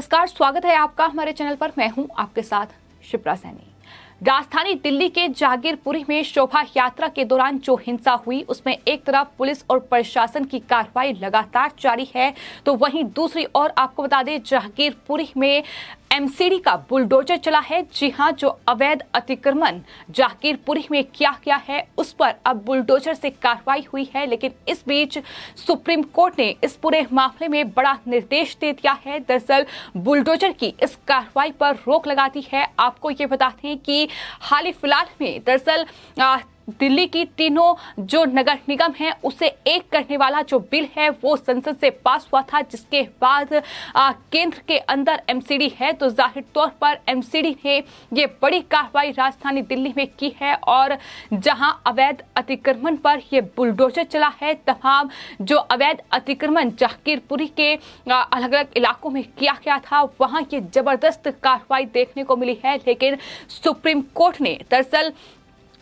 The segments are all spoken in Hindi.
नमस्कार, स्वागत है आपका हमारे चैनल पर। मैं हूं आपके साथ शिप्रा सैनी। राजधानी दिल्ली के जहांगीरपुरी में शोभा यात्रा के दौरान जो हिंसा हुई उसमें एक तरफ पुलिस और प्रशासन की कार्रवाई लगातार जारी है, तो वहीं दूसरी ओर आपको बता दें जहांगीरपुरी में एमसीडी का बुलडोजर चला है। जी हां, जो अवैध अतिक्रमण जहांगीरपुरी में किया गया है उस पर अब बुलडोजर से कार्रवाई हुई है। लेकिन इस बीच सुप्रीम कोर्ट ने इस पूरे मामले में बड़ा निर्देश दे दिया है। दरअसल बुलडोजर की इस कार्रवाई पर रोक लगा दी है। आपको ये बताते हैं कि हाल ही फिलहाल में दरअसल दिल्ली की तीनों जो नगर निगम है उसे एक करने वाला जो बिल है वो संसद से पास हुआ था, जिसके बाद केंद्र के अंदर एमसीडी है, तो जाहिर तौर पर एमसीडी ने ये बड़ी कार्रवाई राजधानी दिल्ली में की है। और जहां अवैध अतिक्रमण पर ये बुलडोजर चला है, तमाम जो अवैध अतिक्रमण जहांगीरपुरी के अलग अलग इलाकों में किया गया था, वहां ये जबरदस्त कार्रवाई देखने को मिली है। लेकिन सुप्रीम कोर्ट ने दरअसल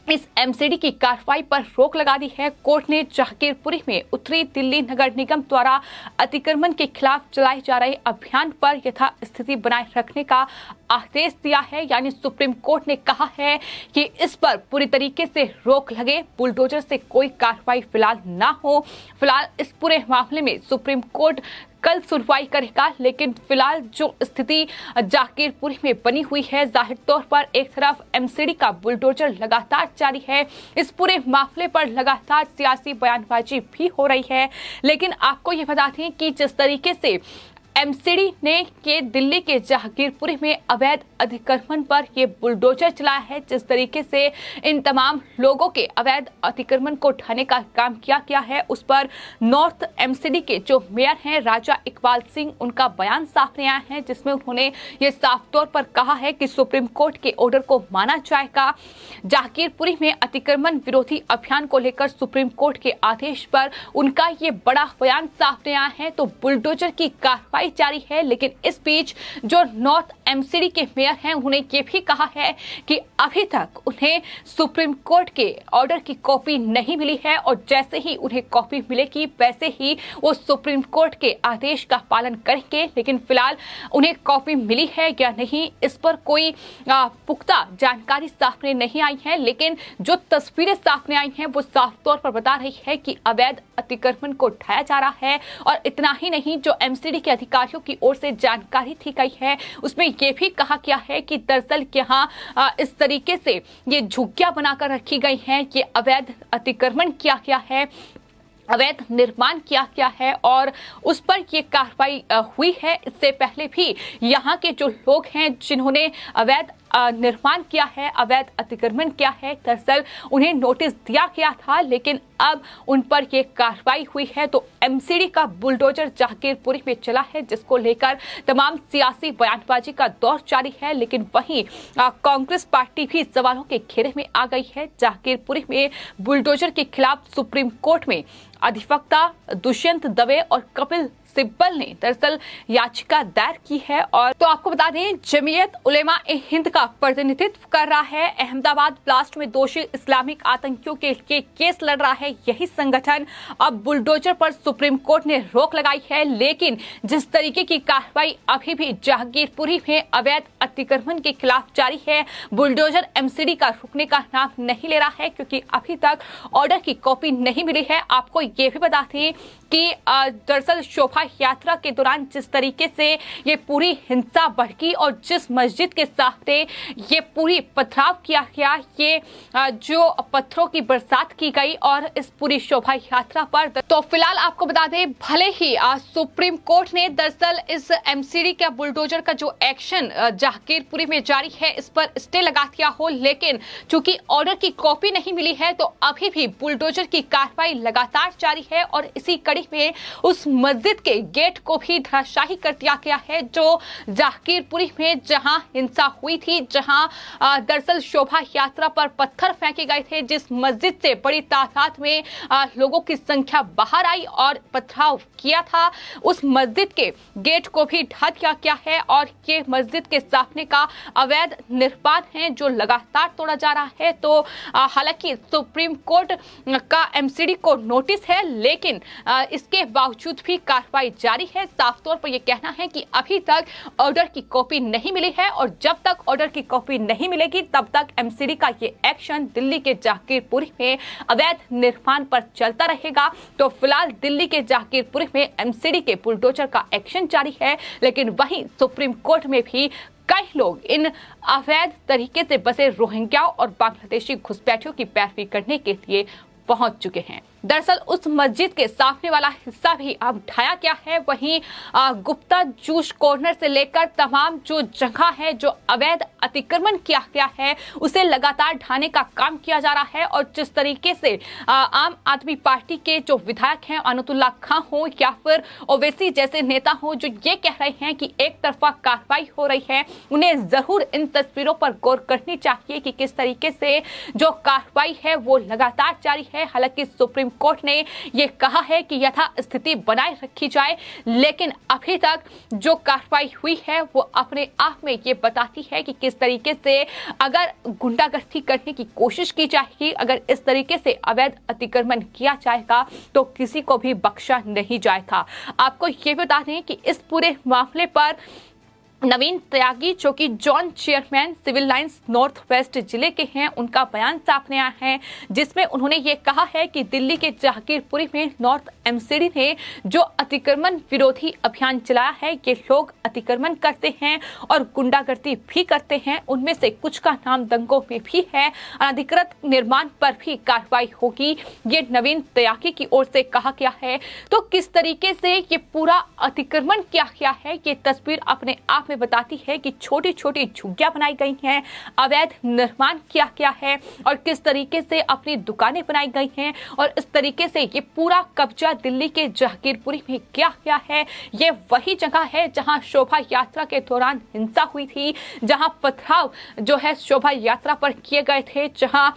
इस एमसीडी की कार्रवाई पर रोक लगा दी है। कोर्ट ने जहांगीरपुरी में उत्तरी दिल्ली नगर निगम द्वारा अतिक्रमण के खिलाफ चलाए जा रहे अभियान पर यथास्थिति बनाए रखने का आदेश दिया है। यानी सुप्रीम कोर्ट ने कहा है कि इस पर पूरी तरीके से रोक लगे, बुलडोजर से कोई कार्रवाई फिलहाल ना हो। फिलहाल इस पूरे मामले में सुप्रीम कोर्ट कल सुनवाई करेगा। लेकिन फिलहाल जो स्थिति जहांगीरपुरी में बनी हुई है, जाहिर तौर पर एक तरफ एमसीडी का बुलडोजर लगातार जारी है, इस पूरे मामले पर लगातार सियासी बयानबाजी भी हो रही है। लेकिन आपको ये बताते हैं कि जिस तरीके से एमसीडी ने के दिल्ली के जहांगीरपुरी में अवैध अतिक्रमण पर ये बुलडोजर चलाया है, जिस तरीके से इन तमाम लोगों के अवैध अतिक्रमण को ढाने का काम किया गया है, उस पर नॉर्थ एमसीडी के जो मेयर हैं राजा इकबाल सिंह, उनका बयान सामने आया है, जिसमें उन्होंने ये साफ तौर पर कहा है कि सुप्रीम कोर्ट के ऑर्डर को माना जाएगा। जहांगीरपुरी में अतिक्रमण विरोधी अभियान को लेकर सुप्रीम कोर्ट के आदेश पर उनका ये बड़ा बयान सामने आया है, तो बुलडोजर की कार्रवाई जारी है। लेकिन इस बीच जो नॉर्थ एमसीडी के मेयर हैं उन्होंने ये भी कहा है कि अभी तक उन्हें सुप्रीम कोर्ट के ऑर्डर की कॉपी नहीं मिली है, और जैसे ही उन्हें कॉपी मिलेगी वैसे ही वो सुप्रीम कोर्ट के आदेश का पालन करेंगे। लेकिन फिलहाल उन्हें कॉपी मिली है या नहीं, इस पर कोई पुख्ता जानकारी सामने नहीं आई है। लेकिन जो तस्वीरें सामने आई हैं वो साफ तौर पर बता रही है कि अवैध अतिक्रमण को ढाया जा रहा है। और इतना ही नहीं, जो एमसीडी के अधिकारियों की ओर से जानकारी दी गई है उसमें यह भी कहा गया है कि दरअसल यहाँ इस तरीके से ये झुग्गियां बनाकर रखी गई हैं, ये अवैध अतिक्रमण किया गया है, अवैध निर्माण किया गया है और उस पर ये कार्रवाई हुई है। इससे पहले भी यहाँ के जो लोग हैं जिन्होंने अवैध निर्माण किया है, अवैध अतिक्रमण किया है, दरअसल उन्हें नोटिस दिया गया था, लेकिन अब उन पर यह कार्रवाई हुई है। तो एमसीडी का बुलडोजर जहांगीरपुरी में चला है, जिसको लेकर तमाम सियासी बयानबाजी का दौर जारी है। लेकिन वहीं कांग्रेस पार्टी भी सवालों के घेरे में आ गई है। जहांगीरपुरी में बुलडोजर के खिलाफ सुप्रीम कोर्ट में अधिवक्ता दुष्यंत दवे और कपिल सिब्बल ने दरअसल याचिका दायर की है। और तो आपको बता दें जमीयत उलेमा ए हिंद का प्रतिनिधित्व कर रहा है। अहमदाबाद ब्लास्ट में दोषी इस्लामिक आतंकियों के केस लड़ रहा है यही संगठन। अब बुलडोजर पर सुप्रीम कोर्ट ने रोक लगाई है। लेकिन जिस तरीके की कार्रवाई अभी भी जहांगीरपुरी में अवैध अतिक्रमण के खिलाफ जारी है, बुलडोजर एमसीडी का रुकने का नाम नहीं ले रहा है, क्योंकि अभी तक ऑर्डर की कॉपी नहीं मिली है। आपको ये भी बताते हैं कि दरअसल शोभा यात्रा के दौरान जिस तरीके से ये पूरी हिंसा भड़की और जिस मस्जिद के सामने ये पूरी पथराव किया गया, ये जो पत्थरों की बरसात की गई और इस पूरी शोभा यात्रा पर, तो फिलहाल आपको बता दें भले ही आज सुप्रीम कोर्ट ने दरअसल इस एमसीडी का बुलडोजर का जो एक्शन जहांगीरपुरी में जारी है इस पर स्टे लगा दिया हो, लेकिन चूंकि ऑर्डर की कॉपी नहीं मिली है तो अभी भी बुलडोजर की कार्रवाई लगातार जारी है। और इसी कड़ी में उस मस्जिद के गेट को भी धराशायी कर दिया गया है जो जहांगीरपुरी में जहां हिंसा हुई थी। थी, जहां दरअसल शोभा यात्रा पर पत्थर फेंके गए थे, जिस मस्जिद से बड़ी तादाद में लोगों की संख्या बाहर आई और पथराव किया था, उस मस्जिद के गेट को भी ढा दिया गया है और ये मस्जिद के सामने का अवैध निर्माण है जो लगातार तोड़ा जा रहा है। तो हालांकि सुप्रीम कोर्ट का एमसीडी को नोटिस है, लेकिन इसके बावजूद भी कार्रवाई जारी है। साफ तौर पर यह कहना है कि अभी तक ऑर्डर की कॉपी नहीं मिली है और जब तक ऑर्डर की कॉपी नहीं मिलेगी तब तक एमसीडी का ये एक्शन दिल्ली के जहांगीरपुरी में अवैध निर्माण पर चलता रहेगा। तो फिलहाल दिल्ली के जहांगीरपुरी में एमसीडी के बुलडोजर का एक्शन जारी है, लेकिन वहीं सुप्रीम कोर्ट में भी कई लोग इन अवैध तरीके से बसे रोहिंग्याओं और बांग्लादेशी घुसपैठियों की पैरवी करने के लिए पहुंच चुके हैं। दरअसल उस मस्जिद के सामने वाला हिस्सा भी अब ढाया गया है। वहीं गुप्ता जूस कॉर्नर से लेकर तमाम जो जगह है जो अवैध अतिक्रमण किया गया है उसे लगातार ढाने का काम किया जा रहा है। और जिस तरीके से आम आदमी पार्टी के जो विधायक हैं अनतुल्ला खां हो या फिर ओवैसी जैसे नेता हो जो ये कह रहे हैं कि एक तरफा कार्रवाई हो रही है, उन्हें जरूर इन तस्वीरों पर गौर करनी चाहिए कि किस तरीके से जो कार्रवाई है वो लगातार जारी है। हालांकि सुप्रीम कोर्ट ने यह कहा है कि यथा स्थिति बनाए रखी जाए, लेकिन अभी तक जो कार्रवाई हुई है वो अपने आप में ये बताती है कि किस तरीके से अगर गुंडागर्दी करने की कोशिश की जाएगी, अगर इस तरीके से अवैध अतिक्रमण किया जाएगा तो किसी को भी बख्शा नहीं जाएगा। आपको ये बता दें कि इस पूरे मामले पर नवीन त्यागी जो कि zone chairman civil lines north west जिले के हैं, उनका बयान सामने आया है जिसमें उन्होंने ये कहा है कि दिल्ली के जहांगीरपुरी में नॉर्थ एमसीडी ने जो अतिक्रमण विरोधी अभियान चलाया है, ये लोग अतिक्रमण करते हैं और गुंडागर्दी भी करते हैं। उनमें से कुछ का नाम दंगों में भी है। अनधिकृत निर्माण पर भी कार्रवाई होगी, ये नवीन त्यागी की ओर से कहा गया है। तो किस तरीके से ये पूरा अतिक्रमण किया गया है, ये तस्वीर अपने आप में बताती है कि छोटी छोटी झुग्गियां बनाई गई हैं, अवैध निर्माण किया गया है और किस तरीके से अपनी दुकानें बनाई गई हैं और इस तरीके से ये पूरा कब्जा दिल्ली के जहांगीरपुरी में किया गया है। ये वही जगह है जहां शोभा यात्रा के दौरान हिंसा हुई थी, जहां पथराव जो है शोभा यात्रा पर किए गए थे, जहां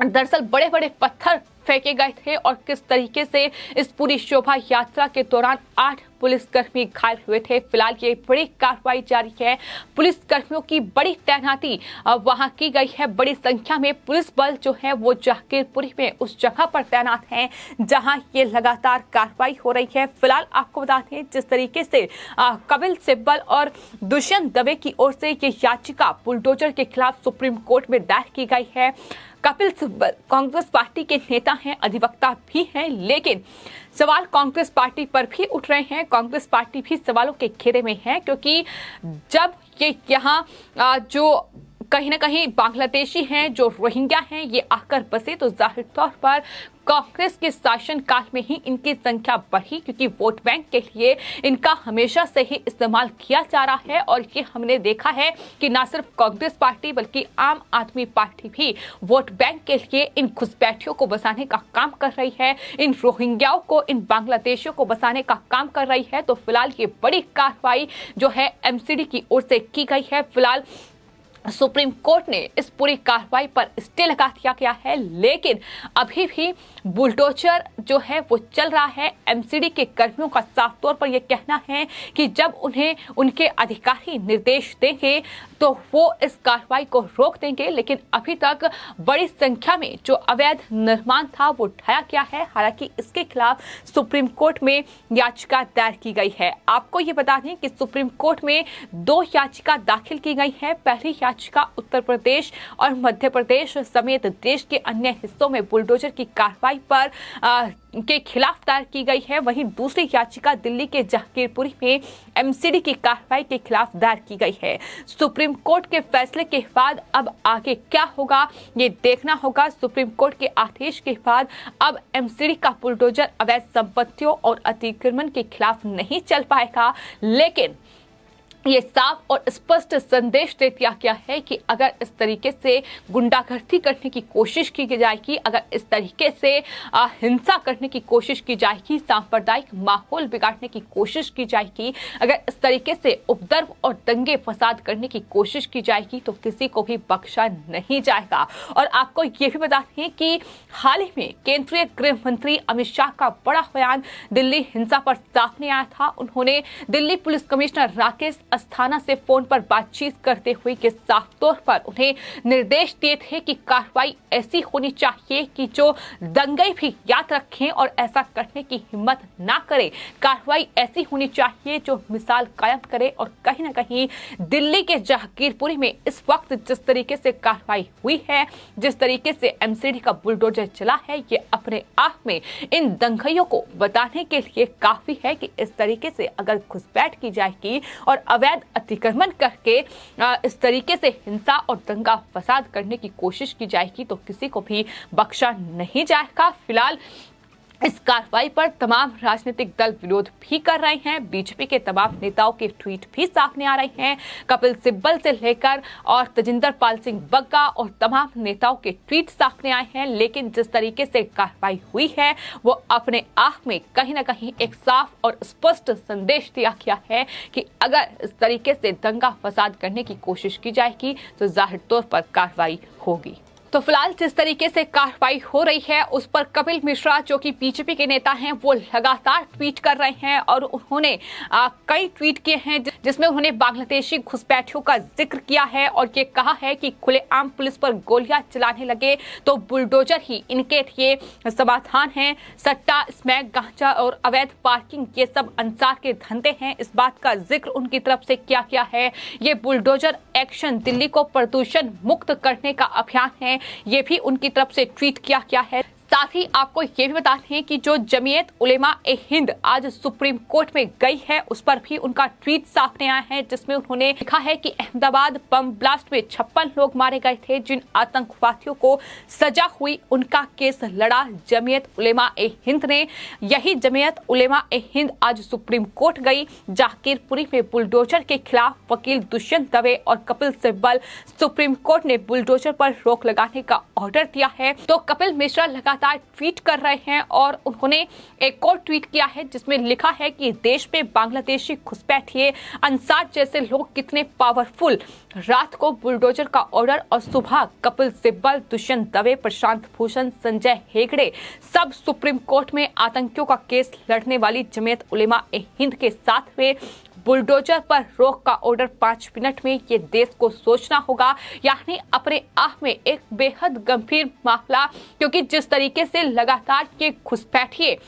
दरअसल बड़े बड़े पत्थर फेंके गए थे और किस तरीके से इस पूरी शोभा यात्रा के दौरान 8 पुलिसकर्मी घायल हुए थे। फिलहाल ये बड़ी कार्रवाई जारी है। पुलिसकर्मियों की बड़ी तैनाती वहां की गई है। बड़ी संख्या में पुलिस बल जो है वो जहांगीरपुरी में उस जगह पर तैनात हैं जहां ये लगातार कार्रवाई हो रही है। फिलहाल आपको बता दें जिस तरीके से कपिल सिब्बल और दुष्यंत दवे की ओर से ये याचिका बुलडोजर के खिलाफ सुप्रीम कोर्ट में दायर की गई है। कपिल सिब्बल कांग्रेस पार्टी के नेता हैं, अधिवक्ता भी हैं, लेकिन सवाल कांग्रेस पार्टी पर भी उठ रहे हैं। कांग्रेस पार्टी भी सवालों के घेरे में है क्योंकि जब ये यहाँ जो कहीं ना कहीं बांग्लादेशी हैं, जो रोहिंग्या हैं, ये आकर बसे तो जाहिर तौर पर कांग्रेस के शासन काल में ही इनकी संख्या बढ़ी क्योंकि वोट बैंक के लिए इनका हमेशा से ही इस्तेमाल किया जा रहा है। और ये हमने देखा है कि न सिर्फ कांग्रेस पार्टी बल्कि आम आदमी पार्टी भी वोट बैंक के लिए इन घुसपैठियों को बसाने का काम कर रही है, इन रोहिंग्याओं को, इन बांग्लादेशियों को बसाने का काम कर रही है। तो फिलहाल ये बड़ी कार्रवाई जो है एमसीडी की ओर से की गई है। फिलहाल सुप्रीम कोर्ट ने इस पूरी कार्रवाई पर स्टे लगा दिया गया है, लेकिन अभी भी बुलडोजर जो है वो चल रहा है। एमसीडी के कर्मियों का साफ तौर पर यह कहना है कि जब उन्हें उनके अधिकारी निर्देश देंगे तो वो इस कार्रवाई को रोक देंगे, लेकिन अभी तक बड़ी संख्या में जो अवैध निर्माण था वो ढाया गया है। हालांकि इसके खिलाफ सुप्रीम कोर्ट में याचिका दायर की गई है। आपको ये बता दें कि सुप्रीम कोर्ट में 2 याचिका दाखिल की गई है। पहली याचिका उत्तर प्रदेश और मध्य प्रदेश समेत देश के अन्य हिस्सों में बुलडोजर की कार्रवाई पर के खिलाफ दायर की गई है। वहीं दूसरी याचिका दिल्ली के जहांगीरपुरी में एमसीडी की कार्रवाई के खिलाफ दायर की गई है। सुप्रीम कोर्ट के फैसले के बाद अब आगे क्या होगा ये देखना होगा। सुप्रीम कोर्ट के आदेश के बाद अब एमसीडी का बुलडोजर अवैध संपत्तियों और अतिक्रमण के खिलाफ नहीं चल पाएगा, लेकिन ये साफ और स्पष्ट संदेश दे दिया गया है कि अगर इस तरीके से गुंडागर्दी करने की कोशिश की जाएगी, अगर इस तरीके से हिंसा करने की कोशिश की जाएगी, सांप्रदायिक माहौल बिगाड़ने की कोशिश की जाएगी, अगर इस तरीके से उपद्रव और दंगे फसाद करने की कोशिश की जाएगी तो किसी को भी बख्शा नहीं जाएगा। और आपको ये भी बता दें कि हाल ही में केंद्रीय गृह मंत्री अमित शाह का बड़ा बयान दिल्ली हिंसा पर सामने आया था। उन्होंने दिल्ली पुलिस कमिश्नर राकेश अस्थाना से फोन पर बातचीत करते हुए के साफ तौर पर उन्हें निर्देश दिए थे कि कार्रवाई ऐसी होनी चाहिए कि जो दंगे भी याद रखें और ऐसा करने की हिम्मत ना करे। कार्रवाई ऐसी होनी चाहिए जो मिसाल कायम करे। और कहीं ना कहीं दिल्ली के जहांगीरपुरी में इस वक्त जिस तरीके से कार्रवाई हुई है, जिस तरीके से एमसीडी का बुलडोजर चला है, ये अपने आप में इन दंगइयों को बताने के लिए काफी है कि इस तरीके से अगर घुसपैठ की जाएगी और अवैध अतिक्रमण करके इस तरीके से हिंसा और दंगा फसाद करने की कोशिश की जाएगी तो किसी को भी बख्शा नहीं जाएगा। फिलहाल इस कार्रवाई पर तमाम राजनीतिक दल विरोध भी कर रहे हैं। बीजेपी के तमाम नेताओं के ट्वीट भी सामने आ रहे हैं। कपिल सिब्बल से लेकर और तजिंदर पाल सिंह बग्गा और तमाम नेताओं के ट्वीट सामने आए हैं। लेकिन जिस तरीके से कार्रवाई हुई है वो अपने आप में कहीं ना कहीं एक साफ और स्पष्ट संदेश दिया गया है कि अगर इस तरीके से दंगा फसाद करने की कोशिश की जाएगी तो जाहिर तौर पर कार्रवाई होगी। तो फिलहाल जिस तरीके से कार्रवाई हो रही है उस पर कपिल मिश्रा जो कि बीजेपी के नेता हैं वो लगातार ट्वीट कर रहे हैं और उन्होंने कई ट्वीट किए हैं जिसमें उन्होंने बांग्लादेशी घुसपैठियों का जिक्र किया है और ये कहा है कि खुलेआम पुलिस पर गोलियां चलाने लगे तो बुलडोजर ही इनके लिए समाधान है। सट्टा, स्मैक, गांजा और अवैध पार्किंग ये सब अंसार के धंधे हैं, इस बात का जिक्र उनकी तरफ से किया गया है। ये बुलडोजर एक्शन दिल्ली को प्रदूषण मुक्त करने का अभियान है, ये भी उनकी तरफ से ट्वीट किया गया है। साथ ही आपको ये भी बता दें कि जो जमीयत उलेमा ए हिंद आज सुप्रीम कोर्ट में गई है उस पर भी उनका ट्वीट सामने आया है जिसमें उन्होंने लिखा है कि अहमदाबाद बम ब्लास्ट में 56 लोग मारे गए थे, जिन आतंकवादियों को सजा हुई उनका केस लड़ा जमीयत उलेमा ए हिंद ने। यही जमीयत उलेमा ए हिंद आज सुप्रीम कोर्ट गई। जहांगीरपुरी में बुलडोजर के खिलाफ वकील दुष्यंत दवे और कपिल सिब्बल, सुप्रीम कोर्ट ने बुलडोजर पर रोक लगाने का ऑर्डर दिया है। तो कपिल मिश्रा लगातार ट्वीट कर रहे हैं और उन्होंने एक और ट्वीट किया है जिसमें लिखा है कि देश में बांग्लादेशी घुसपैठिए अंसार जैसे लोग कितने पावरफुल। रात को बुलडोजर का ऑर्डर और सुबह कपिल सिब्बल, दुष्यंत दवे, प्रशांत भूषण, संजय हेगड़े सब सुप्रीम कोर्ट में आतंकियों का केस लड़ने वाली जमीयत उलेमा ए हिंद के साथ हुए। बुलडोजर पर रोक का ऑर्डर 5 मिनट में, ये देश को सोचना होगा। यानी अपने आप में एक बेहद गंभीर मामला, क्योंकि जिस तरीके से लगातार ये घुसपैठिए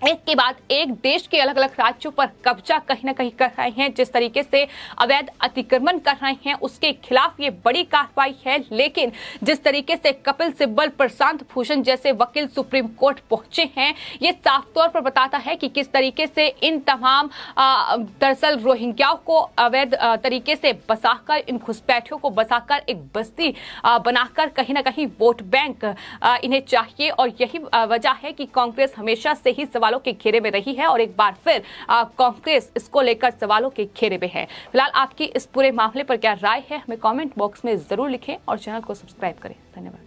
एक के बाद एक देश के अलग अलग राज्यों पर कब्जा कहीं ना कहीं कर रहे हैं, जिस तरीके से अवैध अतिक्रमण कर रहे हैं उसके खिलाफ ये बड़ी कार्रवाई है। लेकिन जिस तरीके से कपिल सिब्बल, प्रशांत भूषण जैसे वकील सुप्रीम कोर्ट पहुंचे हैं, ये साफ तौर पर बताता है कि किस तरीके से इन तमाम दरअसल रोहिंग्याओं को अवैध तरीके से बसाकर, इन घुसपैठियों को बसाकर एक बस्ती बनाकर कहीं ना कहीं वोट बैंक इन्हें चाहिए। और यही वजह है कि कांग्रेस हमेशा से ही सवालों के घेरे में रही है और एक बार फिर कांग्रेस इसको लेकर सवालों के घेरे में है। फिलहाल आपकी इस पूरे मामले पर क्या राय है हमें कमेंट बॉक्स में जरूर लिखें और चैनल को सब्सक्राइब करें। धन्यवाद।